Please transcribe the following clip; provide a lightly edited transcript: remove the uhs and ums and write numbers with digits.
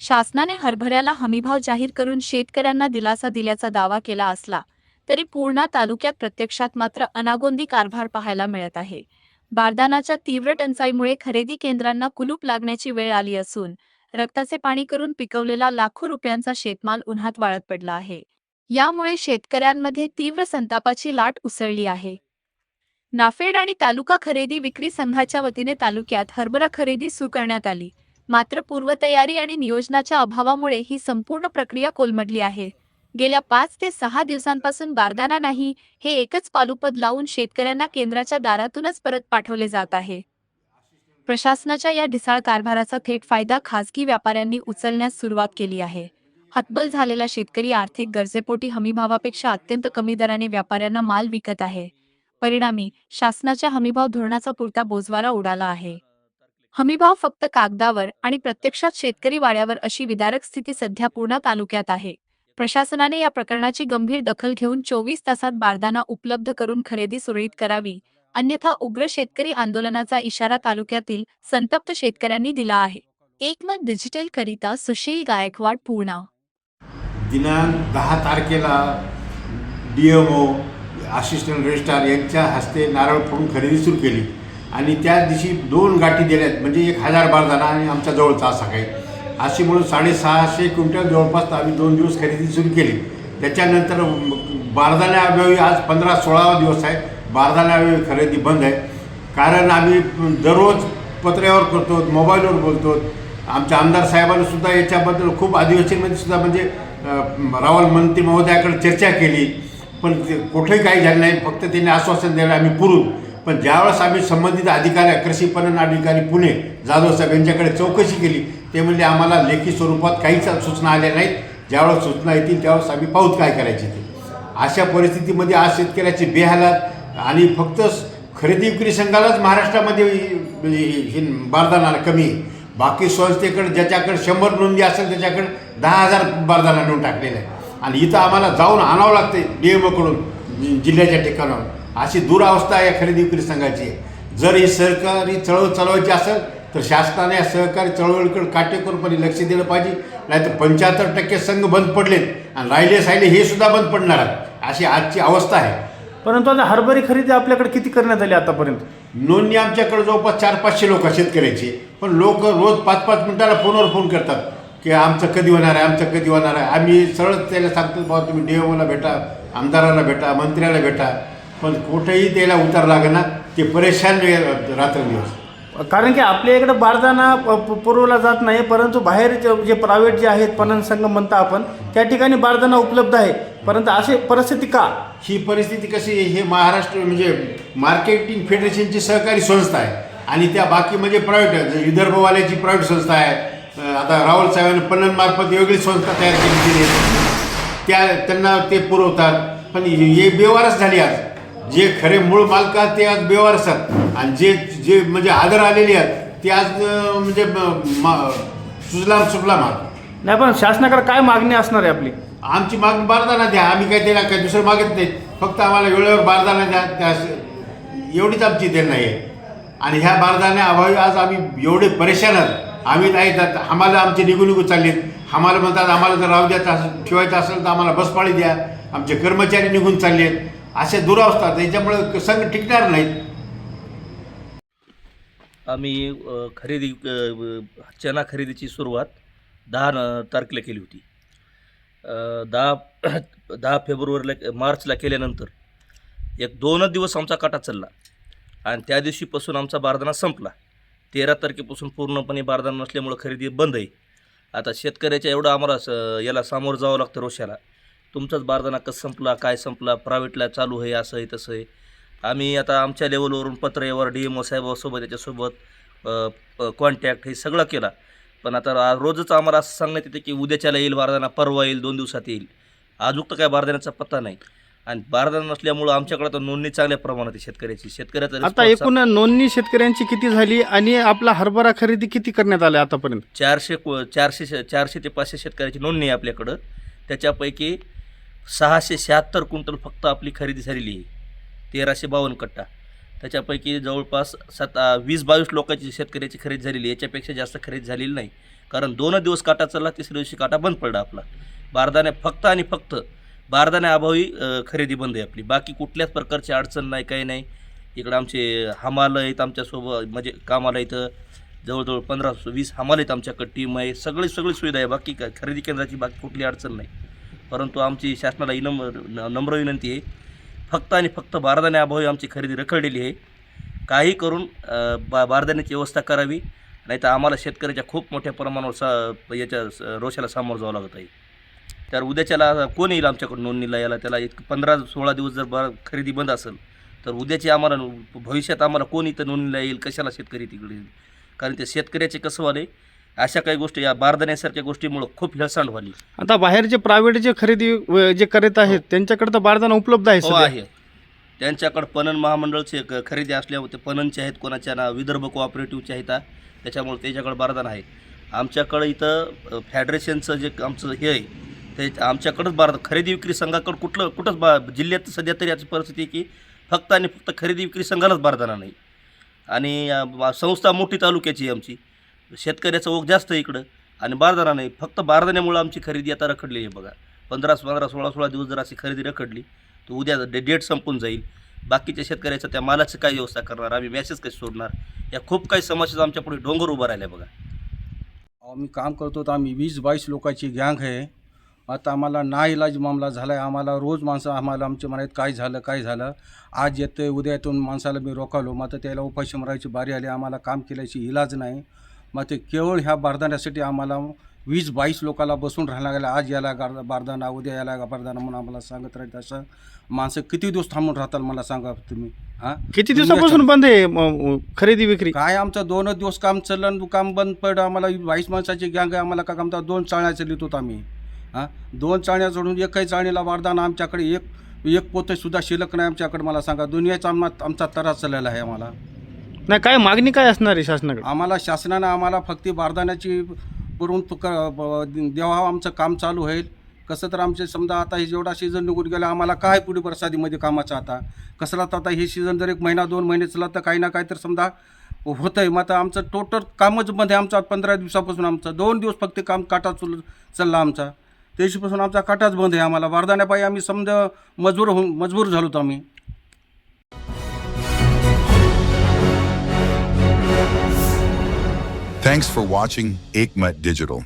शासनाने हरभऱ्याला हमीभाव जाहीर करून शेतकऱ्यांना दिलासा दिल्याचा दावा केला असला तरी पूर्णा तालुक्यात प्रत्यक्षात मात्र अनागोंदी कारभार पाहायला मिळत आहे. बारदानाच्या तीव्र टंचाईमुळे खरेदी केंद्रांना कुलूप लागण्याची वेळ आली असून रक्ताचे पाणी करून पिकवलेला लाखो रुपयांचा शेतमाल उन्हात वाळत पडला आहे. यामुळे शेतकऱ्यांमध्ये तीव्र संतापाची लाट उसळली आहे. नाफेड आणि तालुका खरेदी विक्री संघाच्या वतीने तालुक्यात हरभरा खरेदी सुरू करण्यात आली. मात्र पूर्वतयारी आणि नियोजनाच्या अभावामुळे ही संपूर्ण प्रक्रिया कोलमडली आहे. गेल्या 5 ते 6 दिवसांपासून बारदाना नाही हे एकच पालुपद लावून शेतकऱ्यांना केंद्राच्या दारातूनच परत पाठवले जात आहे. प्रशासनाच्या या ढिसाळ कारभाराचा थेट फायदा खासगी व्यापाऱ्यांनी उचलण्यास सुरुवात केली आहे. हतबल झालेला शेतकरी आर्थिक गरजेपोटी हमीभावापेक्षा अत्यंत कमी दराने व्यापाऱ्यांना माल विकत आहे. परिणामी शासनाच्या हमीभाव धोरणाचा पुरता बोजवारा उडाला आहे. हमीभाव फक्त कागदावर आणि प्रत्यक्षात शेतकरी वाड्यावर अशी विदारक स्थिती सध्या पूर्णा तालुक्यात आहे. प्रशासनाने या प्रकरणाची गंभीर दखल घेऊन 24 तासात बारदाना उपलब्ध करून खरेदी सुरळीत करावी, अन्यथा उग्र शेतकरी आंदोलनाचा इशारा तालुक्यातील संतप्त शेतकऱ्यांनी दिला आहे. एकमत डिजिटल करिता सुशील गायकवाड, पूर्णा. दिनांक 10 तारखेला DMO असिस्टंट रजिस्ट्रार यांच्या हस्ते नारळ फोडून खरेदी सुरू केली आणि त्या दिवशी 2 गाठी दिल्यात, म्हणजे 1000 बारदाना आणि आमच्या जवळचा असा काही अशी म्हणून 650 क्विंटल जवळपास आम्ही 2 दिवस खरेदी सुरू केली. त्याच्यानंतर बारदाण्याअभावी आज 15-16वा दिवस आहे. बारदाण्याअभावी खरेदी बंद आहे. कारण आम्ही दररोज पत्र्यावर करतो, मोबाईलवर बोलतो. आमच्या आमदार साहेबांनीसुद्धा याच्याबद्दल खूप अधिवेशनमध्ये सुद्धा म्हणजे रावल मंत्री महोदयाकडे चर्चा केली, पण कुठेही काही झालं नाही. फक्त त्यांनी आश्वासन दिलं आम्ही पुरू. पण ज्यावेळेस आम्ही संबंधित अधिकारी, कृषी पणन अधिकारी पुणे जाधव साहेब यांच्याकडे चौकशी केली, ते म्हणले आम्हाला लेखी स्वरूपात काहीच सूचना आल्या नाहीत. ज्यावेळेस सूचना येतील त्यावेळेस आम्ही पाहूत काय करायचे ते. अशा परिस्थितीमध्ये आज शेतकऱ्याची बेहालात आणि फक्त खरेदी विक्री संघालाच महाराष्ट्रामध्ये हे बारदाना कमी आहे. बाकी संस्थेकडे ज्याच्याकडे 100 नोंदी असेल त्याच्याकडे 10,000 बारदाना नेऊन टाकलेला आहे आणि इथं आम्हाला जाऊन आणावं लागते DMOकडून जिल्ह्याच्या ठिकाणावर. अशी दुरावस्था या खरेदी विक्री संघाची आहे. जर ही सहकारी चळवळ चालवायची असेल तर शासनाने या सहकारी चळवळीकडे काटेकोरपणे लक्ष दिलं पाहिजे. नाहीतर 75% संघ बंद पडलेत आणि राहिले हे सुद्धा बंद पडणार आहेत. अशी आजची अवस्था आहे. परंतु आता हरभरी खरेदी आपल्याकडे किती करण्यात आली आतापर्यंत? नोंदणी आमच्याकडे जवळपास 400-500 लोक शेतकऱ्याचे, पण लोक रोज 5-5 मिनिटाला फोनवर फोन करतात की आमचं कधी होणार आहे, आमचं कधी होणार आहे. आम्ही सरळ त्याला सांगतो बाबा तुम्ही DMOला भेटा, आमदाराला भेटा, मंत्र्याला भेटा, पण कुठेही त्याला उतार लागणार. ते परेशान रात्रंदिवस. कारण की आपल्या इकडे बारदाना पुरवला जात नाही, परंतु बाहेर जे प्रायव्हेट जे आहेत पणन संघ म्हणता आपण, त्या ठिकाणी बारदाना उपलब्ध आहे. परंतु अशी परिस्थिती का? ही परिस्थिती कशी आहे, हे महाराष्ट्र म्हणजे मार्केटिंग फेडरेशनची सहकारी संस्था आहे आणि त्या बाकी म्हणजे प्रायव्हेट विदर्भवाल्याची प्रायव्हेट संस्था आहे. आता राहुल साहेबांनी पणनमार्फत वेगळी संस्था तयार केली आहे, त्यांना ते पुरवतात. पण हे बेवारस झाली. आज जे खरे मूळ मालक आहेत ते आज बेवारस आहेत आणि जे म्हणजे आदर आलेले आहेत ते आज म्हणजे सुजलाम आहेत. नाही, पण शासनाकडे काय मागणी असणार आहे आपली? आमची मागणी बारदाना द्या. आम्ही काय त्याला काय दुसरं मागत नाही, फक्त आम्हाला वेळेवर बारदाना द्या, त्या एवढीच आमची देण नाही आहे. आणि ह्या बारदाण्या अभावी आज आम्ही एवढे परेशान आहोत. आम्ही नाही जात, आम्हाला आमचे निघून चाललेत. आम्हाला म्हणतात आम्हाला जर राहू द्यायचं असेल, ठेवायचं असेल तर आम्हाला बसपाळी द्या. आमचे कर्मचारी निघून चाललेत. अशा दुरावस्था त्याच्यामुळे संघ टिकणार नाहीत. आम्ही चना खरेदीची सुरुवात 10 तारखेला केली होती. 10 फेब्रुवारीला मार्चला केल्यानंतर 1-2 दिवस आमचा काटा चालला आणि त्या दिवशीपासून आमचा बारदाना संपला. 13 तारखेपासून पूर्णपणे बारदाना नसल्यामुळं खरेदी बंद आहे. आता शेतकऱ्याच्या एवढं आम्हाला याला सामोरं जावं लागतं रोषाला. तुमचाच बारदाना कसं संपला, काय संपला, प्रायव्हेटला चालू आहे, असं आहे तसं आहे. आम्ही आता आमच्या लेवलवरून पत्र्यावर DMO साहेबासोबत त्याच्यासोबत कॉन्टॅक्ट हे सगळं केला. पण आता रोजच आम्हाला असं सांगण्यात येतं की उद्याच्याला येईल बारदाना, परवा येईल, 2 दिवसात येईल. अजून तर काय बारदाण्याचा पत्ता नाही आणि बारदाना नसल्यामुळं आमच्याकडे तर नोंदणी चांगल्या प्रमाणात आहे शेतकऱ्याची. शेतकऱ्याचा आता एकूण नोंदणी शेतकऱ्यांची किती झाली आणि आपला हरभरा खरेदी किती करण्यात आला आतापर्यंत? 400 ते 500 शेतकऱ्याची नोंदणी आहे आपल्याकडं. त्याच्यापैकी 676 क्विंटल फक्त आपली खरेदी झालेली आहे, 1352 कट्टा. त्याच्यापैकी जवळपास 20-22 लोकांची शेतकऱ्याची खरेदी झालेली आहे. याच्यापेक्षा जास्त खरेदी झालेली नाही. कारण 2 दिवस काटा चालला, तिसऱ्या दिवशी काटा बंद पडला आपला. बारदाने फक्त आणि फक्त बारदाण्याअभावी खरेदी बंद आहे आपली. बाकी कुठल्याच प्रकारची अडचण नाही, काही नाही. इकडं आमचे हमाल आहेत आमच्यासोबत, म्हणजे कामाला इथं जवळजवळ 15-20 हमाल आहेत आमच्याकडे, टीम आहे, सगळी सुविधा आहे. बाकी काय खरेदी केंद्राची बाकी कुठली अडचण नाही. परंतु आमची शासनाला ही नम्र विनंती आहे, फक्त आणि फक्त बारदाण्याअभावी आमची खरेदी रखडलेली आहे. काही करून बारदाण्याची व्यवस्था करावी, नाही तर आम्हाला शेतकऱ्याच्या खूप मोठ्या प्रमाणावर याच्या रोषाला सामोरं जावं लागत आहे. तर उद्याच्याला कोण येईल आमच्याकडून नोंदणीला याला, त्याला 15-16 दिवस जर खरेदी बंद असेल तर उद्याची आम्हाला भविष्यात आम्हाला कोण इथं नोंदणीला येईल, कशाला शेतकरी तिकडे येईल. कारण ते शेतकऱ्याचे कसं व्हाले, अशा काही गोष्टी या बारदाण्यासारख्या गोष्टीमुळं खूप हेळसांड व्हाली. आता बाहेरचे प्रायव्हेट जे खरेदी जे करत आहेत त्यांच्याकडे तर बारदाना उपलब्ध आहे हो सध्या. आहे. त्यांच्याकडं पणन महामंडळचे खरेदी असल्यामुळे ते पणनचे आहेत, कोणाच्या ना विदर्भ कोऑपरेटिव्हचे आहेत, त्याच्यामुळे त्याच्याकडं बारदाना आहे. आमच्याकडं इथं फेडरेशनचं जे आमचं हे आहे ते आमच्याकडंच खरेदी विक्री संघाकडं कुठंच जिल्ह्यात सध्या तरी याची परिस्थिती आहे की फक्त आणि फक्त खरेदी विक्री संघालाच बारदाना नाही. आणि संस्था मोठी तालुक्याची आहे आमची, शेतकऱ्याचं ओघ जास्त आहे इकडं आणि बारदाना नाही. फक्त बारदाण्यामुळं आमची खरेदी आता रखडली आहे बघा. 15-15, 16-16 दिवस जर अशी खरेदी रखडली तर उद्या डेट संपून जाईल. बाकीच्या शेतकऱ्याचं त्या मालाची काय व्यवस्था करणार, आम्ही मॅसेज कसे सोडणार, या खूप काही समस्या आमच्या पुढे डोंगर उभा राहिल्या बघा. आम्ही काम करतो तर आम्ही 20-22 लोकांची गँग आहे. आता आम्हाला नाईलाज मामला झाला आहे. आम्हाला रोज माणसं आम्हाला आमच्या मनात काय झालं आज येतं उद्या येतो, माणसाला मी रोखलो. मग आता त्याला उपाशी मरायची बारी आली. आम्हाला काम केल्याची इलाज नाही. मग ते केवळ ह्या बारदाण्यासाठी आम्हाला 20-22 लोकांना बसून राहायला लागलं. आज याला बारदाना, उद्या याला बारदाना म्हणून आम्हाला सांगत राहत. असं माणसं किती दिवस थांबून राहतात मला सांगा तुम्ही. हां, किती दिवसापासून बंद आहे खरेदी विक्री? काय आमचं 2 दिवस काम चाललं, काम बंद पडलं. आम्हाला 22 माणसाची गँग आहे. आम्हाला का काम 2 चाळण्या चालित होतो आम्ही. हां, 2 चाळण्या सोडून एकही चाळणीला बारदाना आमच्याकडे एक पोतेसुद्धा शिल्लक नाही आमच्याकडे. मला सांगा, दुनियाचा आमचा त्रास चाललेला आहे. आम्हाला नाही, काय मागणी काय असणार आहे शासनाकडे? आम्हाला शासनानं आम्हाला फक्त बारदाण्याची पुरवून देवा, आमचं काम चालू होईल. कसं तर आमचे समजा आता हे जेवढा सीझन निघून गेला, आम्हाला काय पुढे बरसातीमध्ये कामाचं आता कसला तर आता हे सीझन जर 1 महिना 2 महिने चला तर काही ना काही तर समजा होतं आहे. मग आता आमचं टोटल कामच बंद आहे. आमचा 15 दिवसापासून आमचं 2 दिवस फक्त काम काटा चालला आमचा. त्याच्यापासून आमचा काटाच बंद आहे. आम्हाला बारदाण्यापायी आम्ही समजा मजबूर झालो होतो आम्ही. Thanks for watching Ekmat Digital.